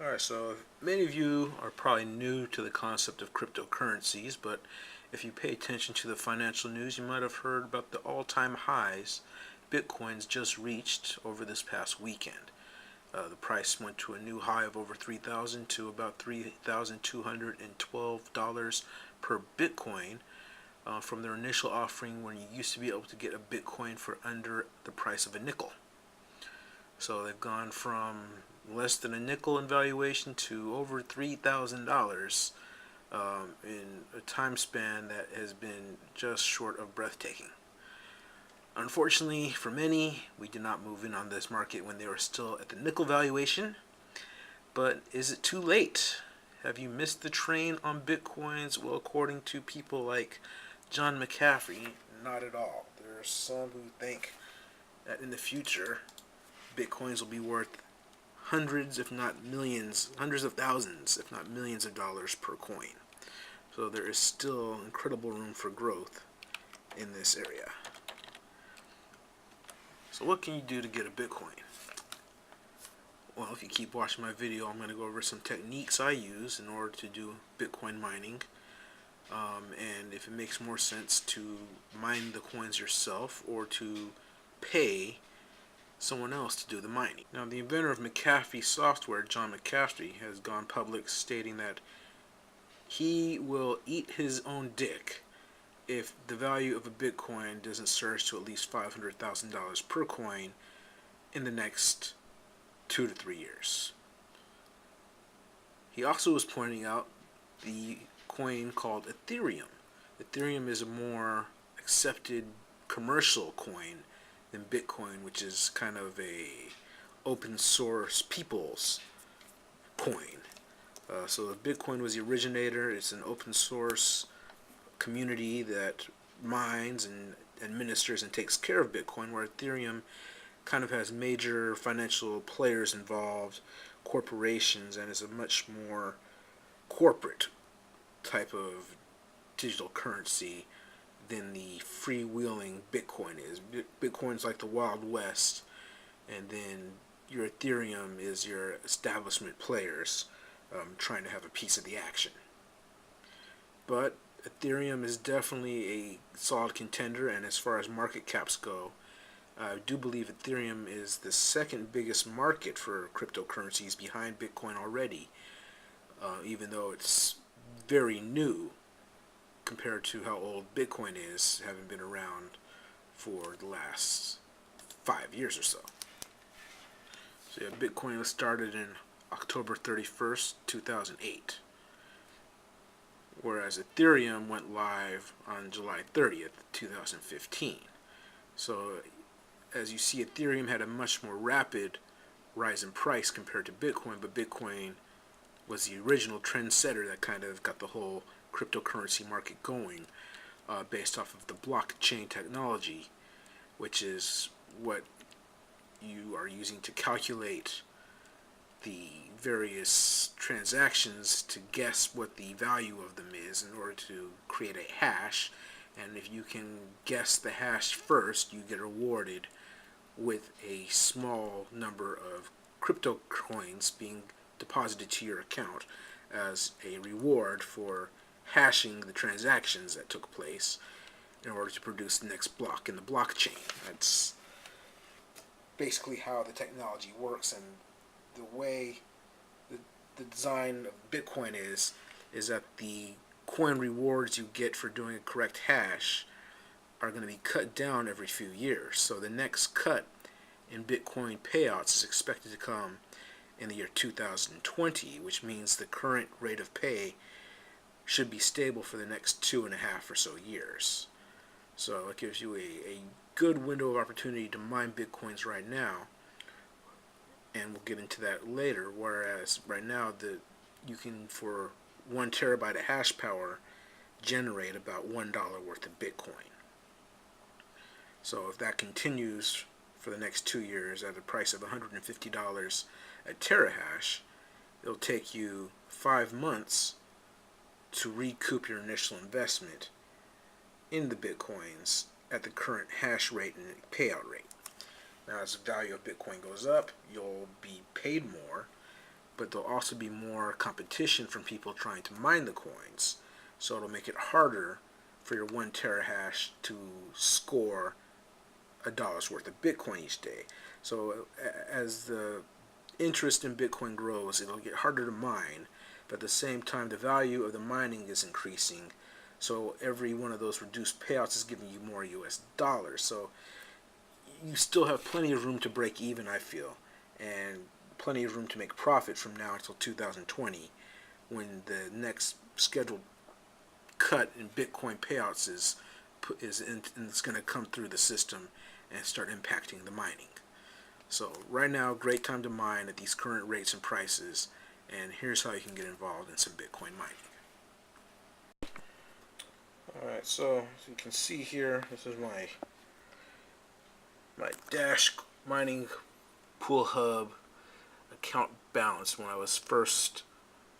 Alright, so many of you are probably new to the concept of cryptocurrencies, but if you pay attention to the financial news, you might have heard about the all-time highs Bitcoin's just reached over this past weekend. The price went to a new high of over 3,000 to about $3,212 per Bitcoin from their initial offering when you used to be able to get a Bitcoin for under the price of a nickel. So they've gone from less than a nickel in valuation to over $3,000 in a time span that has been just short of breathtaking. Unfortunately for many, we did not move in on this market when they were still at the nickel valuation. But is it too late? Have you missed the train on Bitcoins? Well, according to people like John McAfee, not at all. There are some who think that in the future, Bitcoins will be worth hundreds, if not millions, hundreds of thousands, if not millions of dollars per coin. So there is still incredible room for growth in this area. So what can you do to get a Bitcoin? Well, if you keep watching my video, I'm going to go over some techniques I use in order to do Bitcoin mining. And if it makes more sense to mine the coins yourself or to pay someone else to do the mining. Now, the inventor of McAfee software, John McAfee, has gone public stating that he will eat his own dick if the value of a Bitcoin doesn't surge to at least $500,000 per coin in the next 2 to 3 years. He also was pointing out the coin called Ethereum. Ethereum is a more accepted commercial coin than Bitcoin, which is kind of a open source people's coin. So Bitcoin was the originator. It's an open source community that mines and administers and takes care of Bitcoin, where Ethereum kind of has major financial players involved, corporations, and is a much more corporate type of digital currency than the freewheeling Bitcoin is. Bitcoin's like the Wild West, and then your Ethereum is your establishment players trying to have a piece of the action. But Ethereum is definitely a solid contender, and as far as market caps go, I do believe Ethereum is the second biggest market for cryptocurrencies behind Bitcoin already, even though it's very new compared to how old Bitcoin is, having been around for the last 5 years or so. So yeah, Bitcoin was started in October 31st, 2008. Whereas Ethereum went live on July 30th, 2015. So as you see, Ethereum had a much more rapid rise in price compared to Bitcoin, but Bitcoin was the original trendsetter that kind of got the whole cryptocurrency market going, based off of the blockchain technology, which is what you are using to calculate the various transactions to guess what the value of them is in order to create a hash. And if you can guess the hash first, you get rewarded with a small number of crypto coins being deposited to your account as a reward for hashing the transactions that took place in order to produce the next block in the blockchain. That's basically how the technology works, and the way the design of Bitcoin is that the coin rewards you get for doing a correct hash are going to be cut down every few years. So the next cut in Bitcoin payouts is expected to come in the year 2020, which means the current rate of pay should be stable for the next 2.5 or so years. So it gives you a good window of opportunity to mine Bitcoins right now, and we'll get into that later. Whereas right now, you can, for 1 terabyte of hash power, generate about $1 worth of Bitcoin. So if that continues for the next 2 years at a price of $150 a terahash, it'll take you 5 months to recoup your initial investment in the Bitcoins at the current hash rate and payout rate. Now, as the value of Bitcoin goes up, you'll be paid more, but there'll also be more competition from people trying to mine the coins. So it'll make it harder for your 1 terahash to score $1 worth of Bitcoin each day. So as the interest in Bitcoin grows, it'll get harder to mine, but at the same time, the value of the mining is increasing. So every one of those reduced payouts is giving you more US dollars. So you still have plenty of room to break even, I feel, and plenty of room to make profit from now until 2020, when the next scheduled cut in Bitcoin payouts is it's going to come through the system and start impacting the mining. So right now, great time to mine at these current rates and prices, and here's how you can get involved in some Bitcoin mining. Alright, so as you can see here, this is my Dash mining pool hub account balance when I was first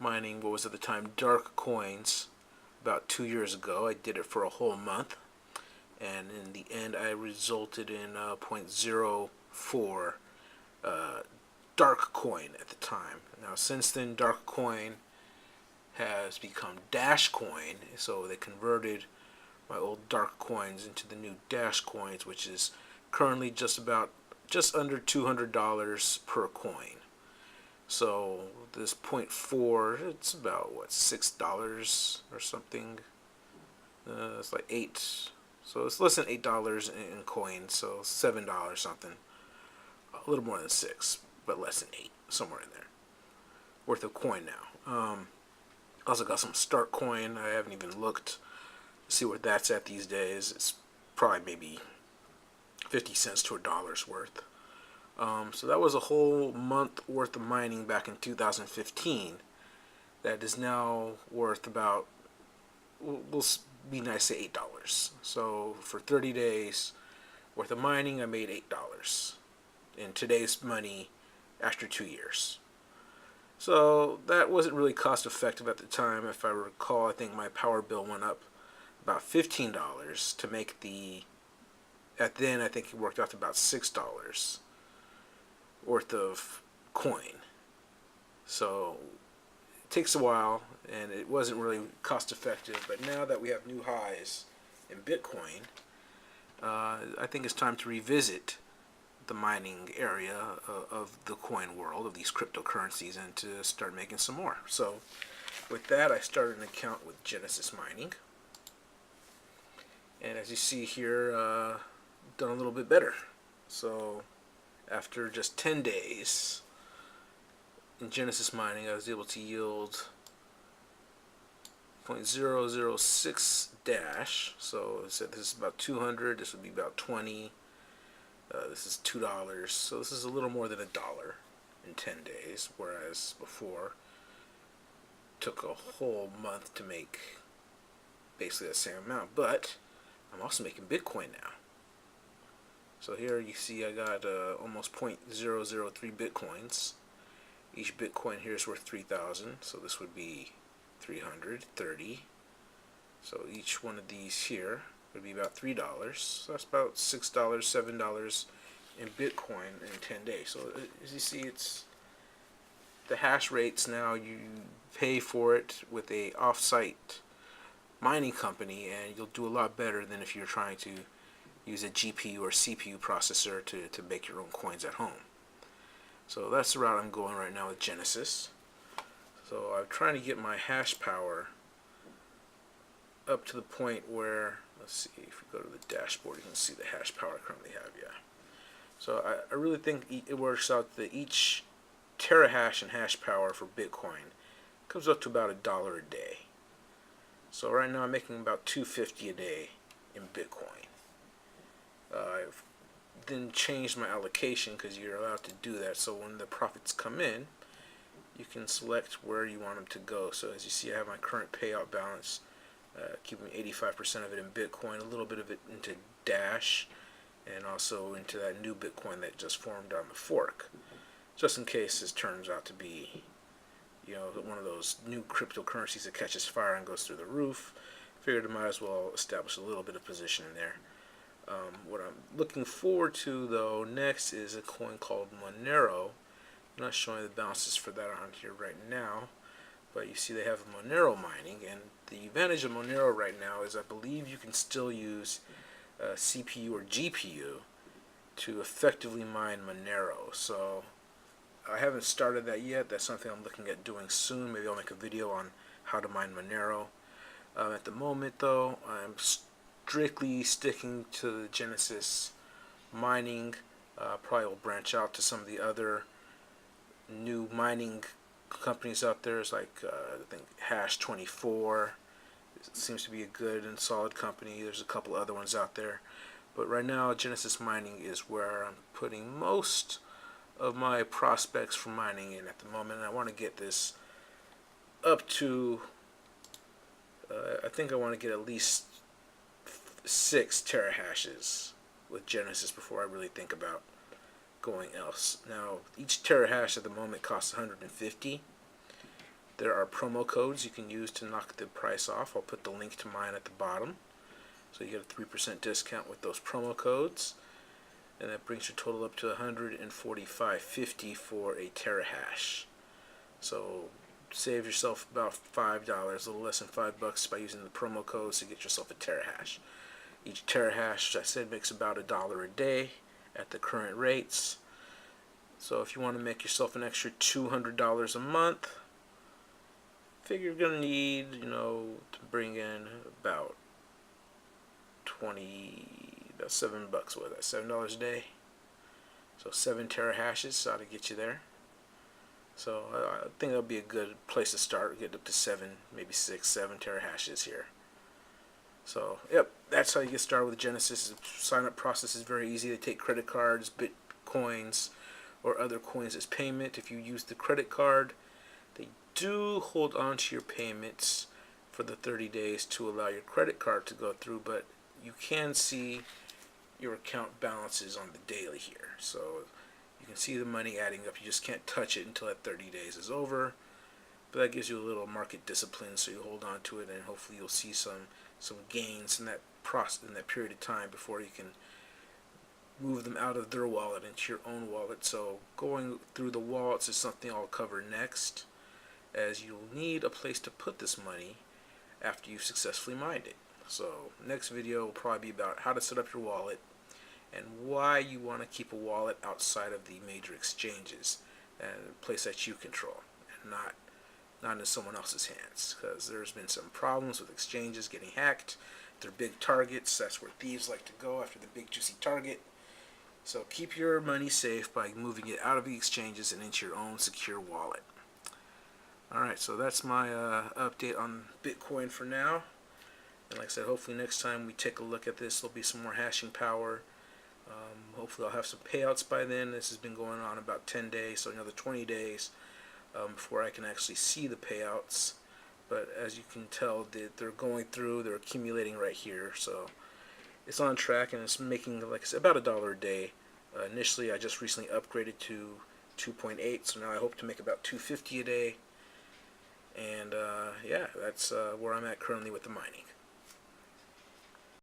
mining what was at the time dark coins about 2 years ago. I did it for a whole month, and in the end I resulted in 0.04 dark coin at the time. Now since then, dark coin has become Dash coin, so they converted my old dark coins into the new Dash coins, which is currently just under $200 per coin. So this 0.4, it's about what, $6 or something. It's like so it's less than $8 in coins, so $7 something. A little more than 6, but less than 8, somewhere in there, worth of coin now. Also got some Start coin. I haven't even looked to see where that's at these days. It's probably maybe 50 cents to $1 worth. So that was a whole month worth of mining back in 2015. That is now worth about, we'll be nice, say $8. So for 30 days worth of mining, I made $8 in today's money after 2 years. So that wasn't really cost effective at the time. If I recall, I think my power bill went up about $15 to make then I think it worked out to about $6 worth of coin. So it takes a while, and it wasn't really cost effective. But now that we have new highs in Bitcoin, I think it's time to revisit the mining area of the coin world, of these cryptocurrencies, and to start making some more. So with that, I started an account with Genesis Mining, and as you see here, done a little bit better. So after just 10 days in Genesis Mining, I was able to yield 0.006 Dash. So I said this is about 200, this would be about 20. This is $2, so this is a little more than $1 in 10 days, whereas before it took a whole month to make basically the same amount. But I'm also making Bitcoin now. So here you see I got almost 0.003 Bitcoins. Each Bitcoin here is worth 3,000, so this would be 330. So each one of these here would be about $3. So that's about $6, $7 in Bitcoin in 10 days. So as you see, it's the hash rates now, you pay for it with a off-site mining company, and you'll do a lot better than if you're trying to use a GPU or CPU processor to make your own coins at home. So that's the route I'm going right now with Genesis. So I'm trying to get my hash power up to the point where, let's see, if we go to the dashboard, you can see the hash power I currently have. Yeah. So I really think it works out that each terahash in hash power for Bitcoin comes up to about $1 a day. So right now I'm making about $2.50 a day in Bitcoin. I've then changed my allocation because you're allowed to do that. So when the profits come in, you can select where you want them to go. So as you see, I have my current payout balance, keeping 85% of it in Bitcoin, a little bit of it into Dash, and also into that new Bitcoin that just formed on the fork, just in case this turns out to be, one of those new cryptocurrencies that catches fire and goes through the roof. Figured I might as well establish a little bit of position in there. What I'm looking forward to, though, next is a coin called Monero I'm not showing the balances for that on here right now, but you see they have Monero mining, and the advantage of Monero right now is I believe you can still use CPU or GPU to effectively mine Monero. So I haven't started that yet. That's something I'm looking at doing soon. Maybe I'll make a video on how to mine Monero. At the moment, though, I'm strictly sticking to the Genesis mining. Probably will branch out to some of the other new mining companies out there. It's like I think Hash 24 seems to be a good and solid company. There's a couple other ones out there, but right now Genesis Mining is where I'm putting most of my prospects for mining in at the moment. And I want to get this up to I think I want to get at least 6 terahashes with Genesis before I really think about going else. Now, each terahash at the moment costs 150. There are promo codes you can use to knock the price off. I'll put the link to mine at the bottom. So you get a 3% discount with those promo codes. And that brings your total up to 145.50 for a terahash. So save yourself about $5, a little less than $5 by using the promo codes to get yourself a terahash. Each terahash, I said, makes about $1 a day at the current rates. So if you want to make yourself an extra $200 a month, figure you're going to need, to bring in about about $7 with that, $7 a day. So 7 terahashes ought to get you there. So I think that'll be a good place to start, get up to 7, maybe 6, 7 terahashes here. So, yep, that's how you get started with Genesis. The sign-up process is very easy. They take credit cards, Bitcoins, or other coins as payment. If you use the credit card, they do hold on to your payments for the 30 days to allow your credit card to go through, but you can see your account balances on the daily here. So you can see the money adding up. You just can't touch it until that 30 days is over. But that gives you a little market discipline, so you hold on to it, and hopefully you'll see some gains in that period of time before you can move them out of their wallet into your own wallet. So going through the wallets is something I'll cover next, as you'll need a place to put this money after you've successfully mined it. So next video will probably be about how to set up your wallet and why you want to keep a wallet outside of the major exchanges and a place that you control and not in someone else's hands, because there's been some problems with exchanges getting hacked. They're big targets. That's where thieves like to go, after the big juicy target. So keep your money safe by moving it out of the exchanges and into your own secure wallet. Alright, so that's my update on Bitcoin for now. And like I said, hopefully next time we take a look at this, there'll be some more hashing power. Hopefully I'll have some payouts by then. This has been going on about 10 days, so another 20 days before I can actually see the payouts. But as you can tell, they're going through, they're accumulating right here. So it's on track, and it's making, like I said, about $1 a day. Initially, I just recently upgraded to 2.8, so now I hope to make about $2.50 a day. And yeah, that's where I'm at currently with the mining.